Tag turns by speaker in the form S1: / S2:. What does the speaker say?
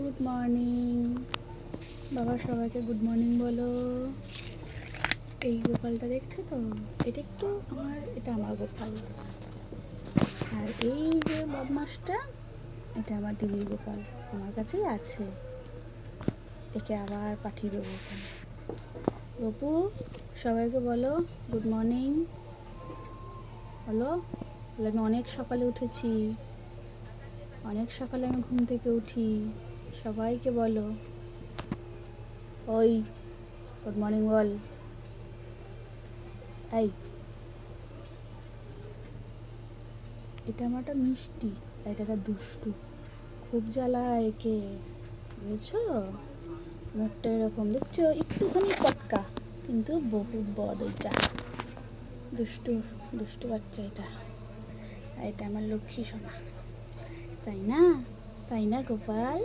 S1: Good morning বাবা, সবাইকে good morning বলো। এই গোপালটা দেখছো তো, এটা আমার গোপাল। আর এই যে বদমাসটা, এটা আমার দিদির গোপাল, আমার কাছেই আছে। একে আবার পাঠিয়ে দেবো ওখানে। গপু, সবাইকে বলো গুড মর্নিং। বলো, আমি অনেক সকালে উঠেছি, অনেক সকালে আমি ঘুম থেকে উঠি। সবাইকে বলো, ওই গুড মর্নিং বল। এই, এটা আমারটা মিষ্টি, এটা দুষ্টু, খুব জ্বালায় একে, বুঝছো? মুখটা এরকম দেখছো, একটুখানি পটকা, কিন্তু বহুত বদ। এটা দুষ্টু দুষ্টু বাচ্চা এটা। আর এটা আমার লক্ষ্মী সোনা, তাই না? তাই না গোপাল?